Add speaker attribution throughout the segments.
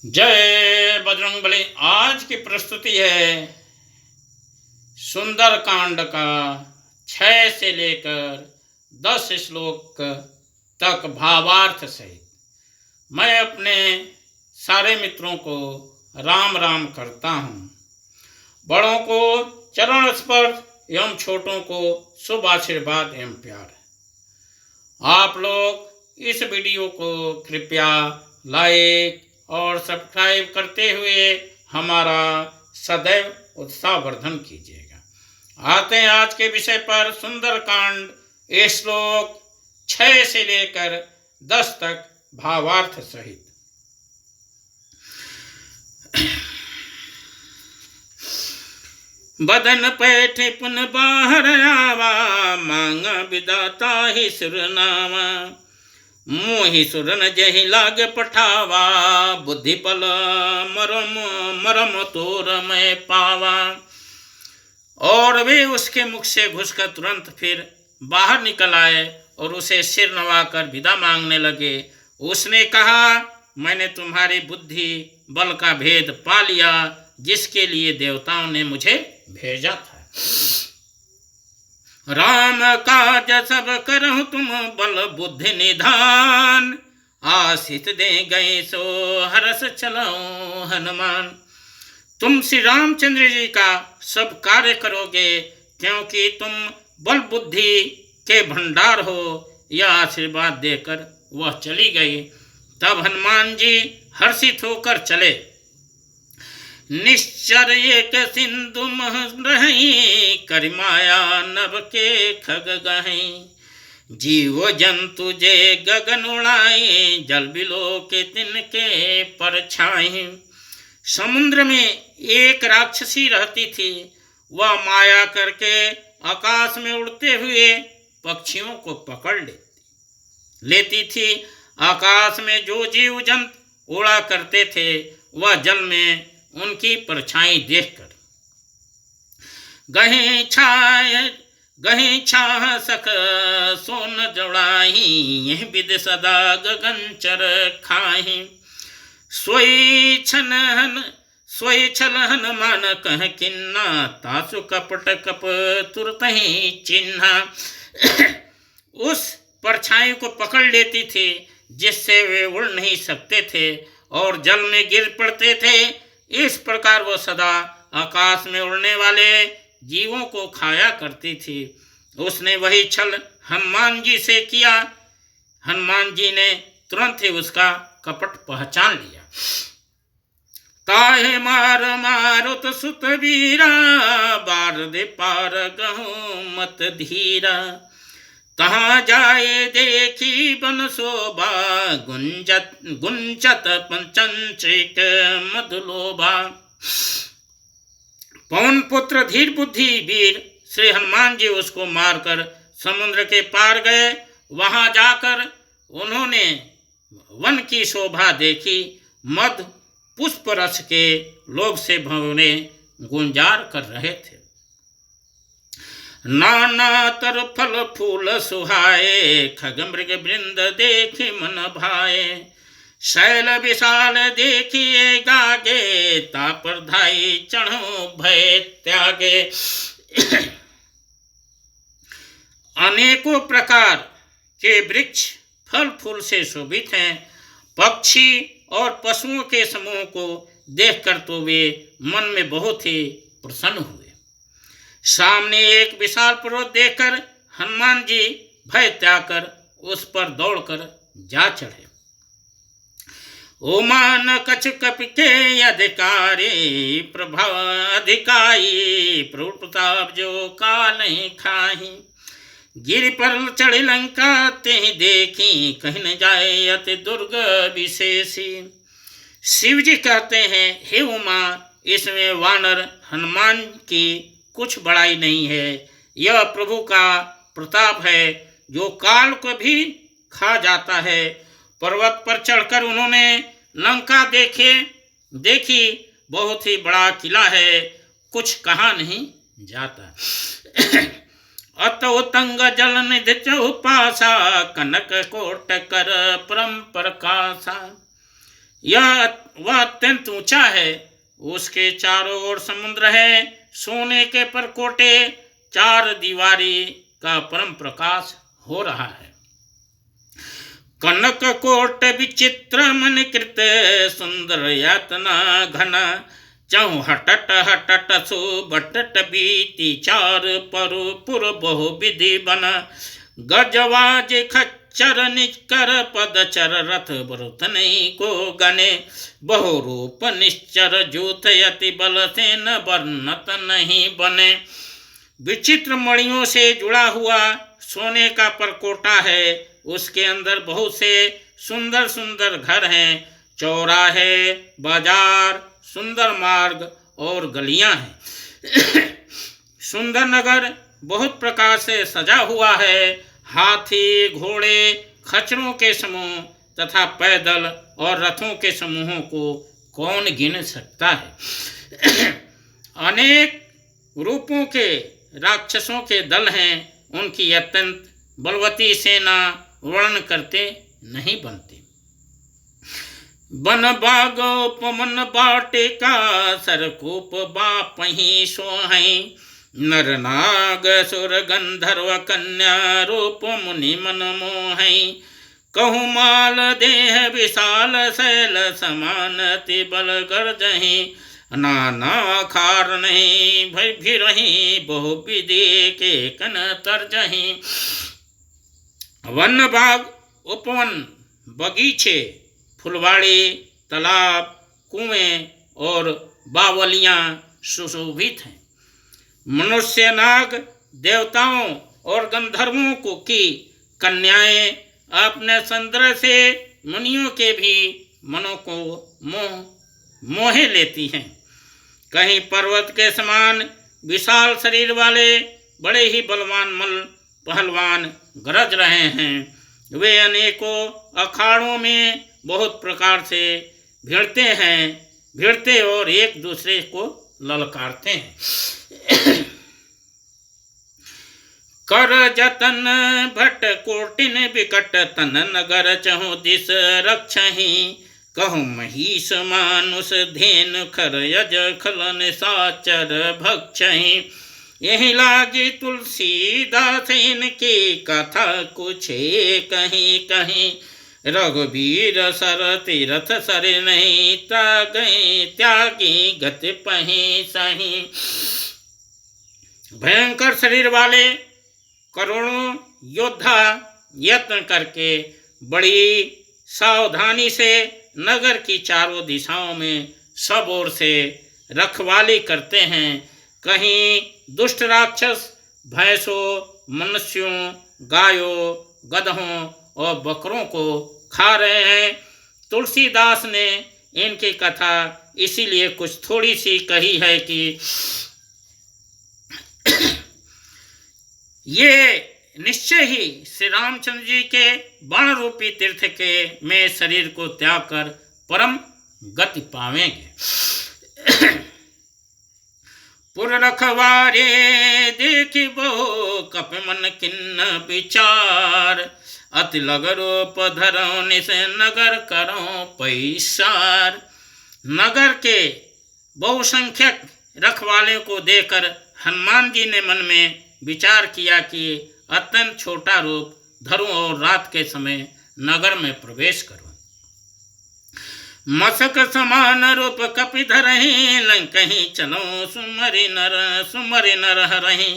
Speaker 1: जय बजरंगबली। आज की प्रस्तुति है सुंदर कांड का 6 से लेकर 10 श्लोक तक भावार्थ सहित। मैं अपने सारे मित्रों को राम राम करता हूँ। बड़ों को चरण स्पर्श एवं छोटों को शुभ आशीर्वाद एवं प्यार। आप लोग इस वीडियो को कृपया लाइक और सब्सक्राइब करते हुए हमारा सदैव उत्साहवर्धन कीजिएगा। आते हैं आज के विषय पर। सुंदर कांड श्लोक 6 से लेकर 10 तक भावार्थ सहित। बदन पैठे पुन बाहर आवा, मांगा विदाता ही सुरनावा। मोहि सुरन जहि लाग पठावा, बुद्धि बल मरम मरम तोर मैं पावा। और वे उसके मुख से घुसकर तुरंत फिर बाहर निकल आए और उसे सिर नवाकर विदा मांगने लगे। उसने कहा, मैंने तुम्हारी बुद्धि बल का भेद पा लिया, जिसके लिए देवताओं ने मुझे भेजा था। राम काज सब करहु तुम बल बुद्धि निधान, आशीष दे गए सो हरस चलाओ हनुमान। तुम श्री रामचंद्र जी का सब कार्य करोगे, क्योंकि तुम बल बुद्धि के भंडार हो। यह आशीर्वाद देकर वह चली गई। तब हनुमान जी हर्षित होकर चले। निश्चर एक सिंधु मह रही, करिमाया नभ के खग गहीं। जीव जंतु जे गगन उड़ाई, जल बिलो के तिनके परछाई। समुद्र में एक राक्षसी रहती थी। वह माया करके आकाश में उड़ते हुए पक्षियों को पकड़ लेती थी। आकाश में जो जीव जंतु उड़ा करते थे, वह जल में उनकी परछाई देखकर गहे छाह सक सोन जड़ाही, विद सदा गगन चर खाही। सोई छल हनुमान कह किन्ना, तासु कपट कप तुरत ही चिन्हा। उस परछाई को पकड़ लेती थी, जिससे वे उड़ नहीं सकते थे और जल में गिर पड़ते थे। इस प्रकार वो सदा आकाश में उड़ने वाले जीवों को खाया करती थी। उसने वही छल हनुमान जी से किया। हनुमान जी ने तुरंत ही उसका कपट पहचान लिया। ताहे मार मारुत सुत वीरा, बार दे पार गहूं मत धीरा। तहाँ जाए देखी बन शोभा, गुंजत पंचंत्रिक मधुलोभा। पवन पुत्र धीर बुद्धि वीर श्री हनुमान जी उसको मारकर समुद्र के पार गए। वहां जाकर उन्होंने वन की शोभा देखी। मधु पुष्प रस के लोभ से भंवरे गुंजार कर रहे थे। नाना तर फल फूल सुहाए, खग मृग वृंद देखी मन भाए। शैल विशाल देखिए गागे, तापर धाई चढ़ो भय त्यागे। अनेकों प्रकार के वृक्ष फल फूल से शोभित हैं। पक्षी और पशुओं के समूह को देखकर तो वे मन में बहुत ही प्रसन्न हुए। सामने एक विशाल पर्वत देखकर हनुमान जी भय त्याग कर उस पर दौड़कर जा चढ़े। ओमान कछ कप के अधिकारी, प्रभाव अधिकाई, प्रताप जो काल नहीं खाही। गिर पर चढ़े लंका ते देखी, कहीं न जाए अति दुर्ग विशेषी। शिव जी कहते हैं, हे उमा, इसमें वानर हनुमान की कुछ बड़ाई नहीं है। यह प्रभु का प्रताप है, जो काल को भी खा जाता है। पर्वत पर चढ़कर उन्होंने लंका देखी। बहुत ही बड़ा किला है, कुछ कहा नहीं जाता। अतो तंग जल निधि चौपासा, कनक कोट कर परम प्रकाशा। यह वह अत्यंत ऊंचा है, उसके चारों ओर समुद्र है, सोने के परकोटे, चार दीवारी का परम प्रकाश हो रहा है। कनक कोट विचित्र मन कृत, सुंदर यातना घन, चहु हटट हटट सो बटट बीती, चार परु पुर बहु विधि बन, गजवाज खच्चर निचकर पदचर, रथ बरुत नहीं को गने, बहु रूप निश्चर जूथ, यति बल से न वर्णत नहीं बने। विचित्र मणियों से जुड़ा हुआ सोने का परकोटा है, उसके अंदर बहुत से सुंदर सुंदर घर हैं, चौराहे, बाजार, सुंदर मार्ग और गलियां हैं। सुंदर नगर बहुत प्रकार से सजा हुआ है, हाथी, घोड़े, खच्चरों के समूह तथा पैदल और रथों के समूहों को कौन गिन सकता है। अनेक रूपों के राक्षसों के दल हैं, उनकी अत्यंत बलवती सेना वर्णन करते नहीं बनते। बन बाग उपमन बाटिका, सरकूप बापहि सोहै, नर नाग सुर गंधर्व कन्या, रूप मुनि मन मोहै, कहु माल देह विशाल, शैल समान ति बल गर्जहि, नाना खार नहीं भय भी रही, बहु विधि के कन तरजहि। वन बाग, उपवन, बगीचे, फुलवाड़ी, तालाब, कुएं और बावलियां सुशोभित हैं। मनुष्य, नाग, देवताओं और गंधर्वों को की कन्याएं अपने सौंदर्य से मुनियों के भी मनों को मोहे लेती हैं। कहीं पर्वत के समान विशाल शरीर वाले बड़े ही बलवान मल पहलवान गरज रहे हैं। वे अनेकों अखाड़ों में बहुत प्रकार से भिड़ते और एक दूसरे को ललकारते हैं। कर जतन भट कोटिन विकट, तन नगर चहु दिस रक्षहि, कहु महिष मानुष धेनु, खर यज खलन साचर भक्षहि। यही लागी तुलसीदास इनकी कथा कुछ कहीं कहीं, रघुवीर सर तीरथ सर नहीं, त्यागी गति पही सही। भयंकर शरीर वाले करोड़ों योद्धा यत्न करके बड़ी सावधानी से नगर की चारों दिशाओं में सब ओर से रखवाली करते हैं। कहीं दुष्ट राक्षस भैंसों, मनुष्यों, गायों, गधों और बकरों को खा रहे हैं। तुलसीदास ने इनकी कथा इसीलिए कुछ थोड़ी सी कही है कि ये निश्चय ही श्री रामचंद्र जी के बाण रूपी तीर्थ के में शरीर को त्याग कर परम गति पावेंगे। पुर रखवारे देखी बहु, कप मन किन्न विचार, अति लगरो पधरो निस नगर करो पैसार। नगर के बहुसंख्यक रखवाले को देखकर हनुमान जी ने मन में विचार किया कि अत्यंत छोटा रूप धरूं और रात के समय नगर में प्रवेश करूं। मसक समान रूप कपि धरहि, लंकहि चलो सुमरि नर हरहि।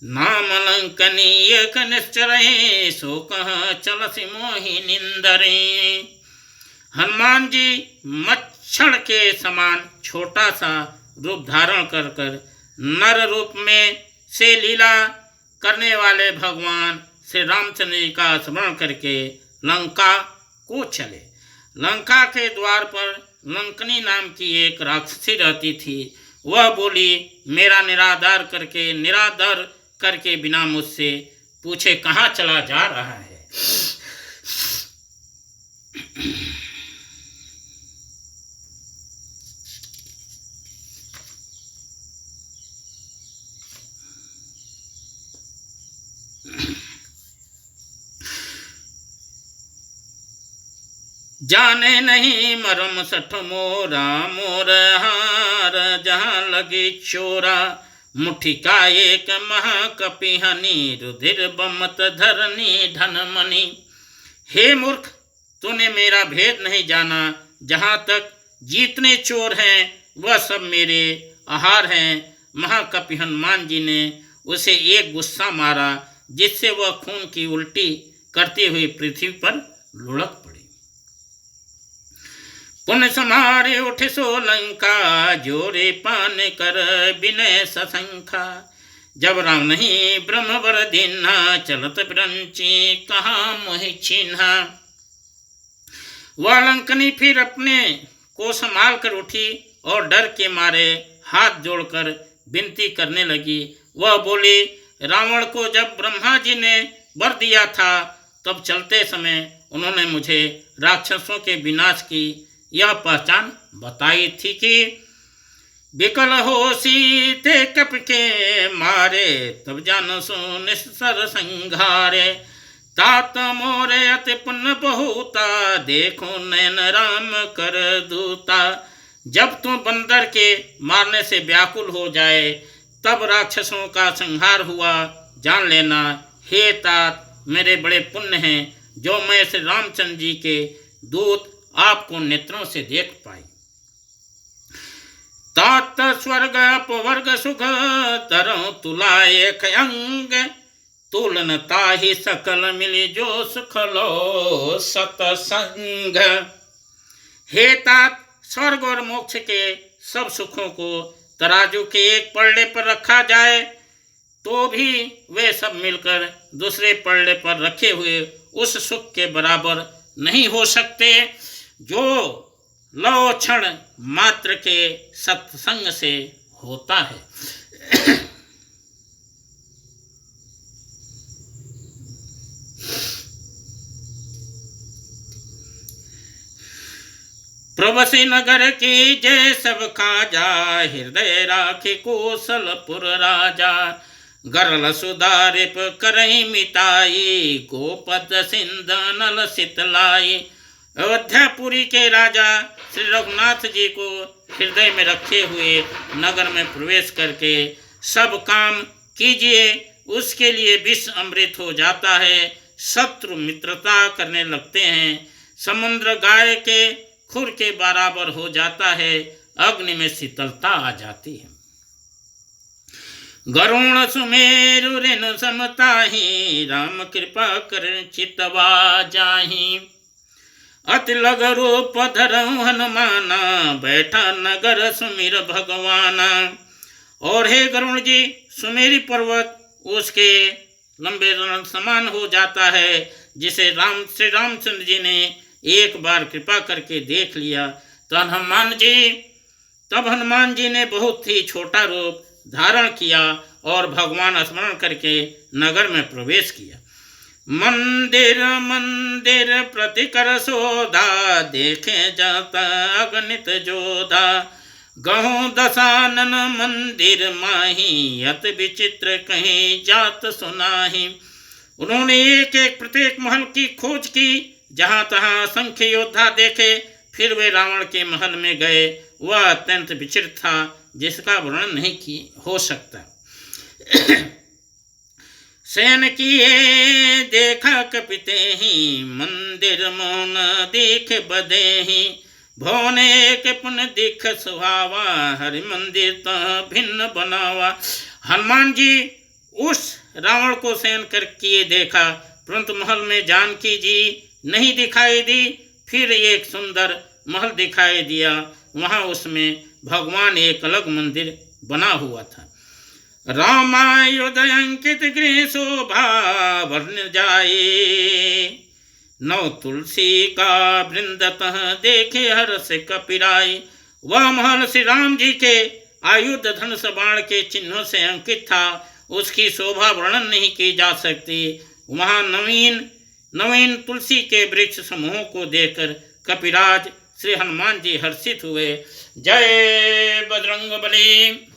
Speaker 1: नाम लंकनीय कनिश्चरहि, सो कह चलसि मोहि निंदरे। हनुमान जी मच्छर के समान छोटा सा रूप धारण कर कर नर रूप में से लीला करने वाले भगवान श्री रामचंद्र जी का स्मरण करके लंका को चले। लंका के द्वार पर लंकनी नाम की एक राक्षसी रहती थी। वह बोली, मेरा निरादर करके बिना मुझसे पूछे कहाँ चला जा रहा है। जाने नहीं मरम सठ मोरा, मोर हार जहाँ लगे चोरा। मुट्ठी का एक महाकपि हनी, रुधिर बमत धरनी धन मनी। हे मूर्ख, तूने मेरा भेद नहीं जाना। जहाँ तक जितने चोर हैं वह सब मेरे आहार हैं। महाकपि हनुमान जी ने उसे एक गुस्सा मारा, जिससे वह खून की उल्टी करते हुए पृथ्वी पर लुढ़क पड़ी। पुन समारे उठ सोलंका, जोरे पान कर विनय सशंका। जब राम नहीं ब्रह्मवर दीन्हा, चलत बिरंची कहाँ मोहि चिन्हा। वह लंकनी फिर अपने को संभाल कर उठी और डर के मारे हाथ जोड़कर विनती करने लगी। वह बोली, रावण को जब ब्रह्मा जी ने वर दिया था, तब चलते समय उन्होंने मुझे राक्षसों के विनाश की यह पहचान बताई थी कि विकल हो सीते कप के मारे, तब जान सो निस्सर संघारे। तात मोरे अति पुण्य बहुता, देखो नैन राम कर दूता। जब तू बंदर के मारने से व्याकुल हो जाए, तब राक्षसों का संहार हुआ जान लेना। हे तात, मेरे बड़े पुण्य हैं जो मैं श्री रामचंद्र जी के दूत आपको नेत्रों से देख पाई। तात स्वर्ग अपवर्ग सुख, तरह तुलाए अंग। तुलन ताहि सकल मिली, जो सुख लो सतसंग। हे तात, स्वर्ग और मोक्ष के सब सुखों को तराजू के एक पलड़े पर रखा जाए तो भी वे सब मिलकर दूसरे पलड़े पर रखे हुए उस सुख के बराबर नहीं हो सकते, जो लौ क्षण मात्र के सत्संग से होता है। प्रवसी नगर की जय सब खाजा, हृदय राखे कौशलपुर राजा। गरल सुधारिप करही मिताई, गोपद सिंध नल सितलाई। अयोध्यापुरी के राजा श्री रघुनाथ जी को हृदय में रखे हुए नगर में प्रवेश करके सब काम कीजिए, उसके लिए विष अमृत हो जाता है। शत्रु मित्रता करने लगते हैं, समुद्र गाय के खुर के बराबर हो जाता है, अग्नि में शीतलता आ जाती है। गरुण सुमेरु रेणु समताही, राम कृपा कर चितवा जाही। अति लग रूप धरहु हनुमाना, बैठा नगर सुमिर भगवाना। और हे गरुण जी, सुमेरी पर्वत उसके लंबे रण समान हो जाता है, जिसे श्री रामचंद्र जी ने एक बार कृपा करके देख लिया। तो हनुमान जी ने बहुत ही छोटा रूप धारण किया और भगवान स्मरण करके नगर में प्रवेश किया। मंदिर मंदिर प्रतिकर सोधा, देखे जाता अगणित जोधा। गहु दशानन मंदिर माही, अति विचित्र कहीं जात सुनाही। उन्होंने एक एक प्रत्येक महल की खोज की, जहाँ तहाँ असंख्य योद्धा देखे। फिर वे रावण के महल में गए। वह अत्यंत विचित्र था, जिसका वर्णन नहीं हो सकता। शयन किए देखा कपिते ही, मंदिर मौन देख बदेही। भवन एक पुन दिख सुहावा, हरि मंदिर तह भिन्न बनावा। हनुमान जी उस रावण को शयन कर किए देखा, परंतु महल में जानकी जी नहीं दिखाई दी। फिर एक सुंदर महल दिखाई दिया, वहाँ उसमें भगवान एक अलग मंदिर बना हुआ था। रामायुध अंकित गृह शोभा, वर्ण जाए नौ तुलसी का वृंदतः, देखे हर्ष कपिराई। वह महल श्री राम जी के आयुध धनुष बाण के चिन्हों से अंकित था, उसकी शोभा वर्णन नहीं की जा सकती। वहाँ नवीन तुलसी के वृक्ष समूहों को देखकर कपिराज श्री हनुमान जी हर्षित हुए। जय बजरंग बली।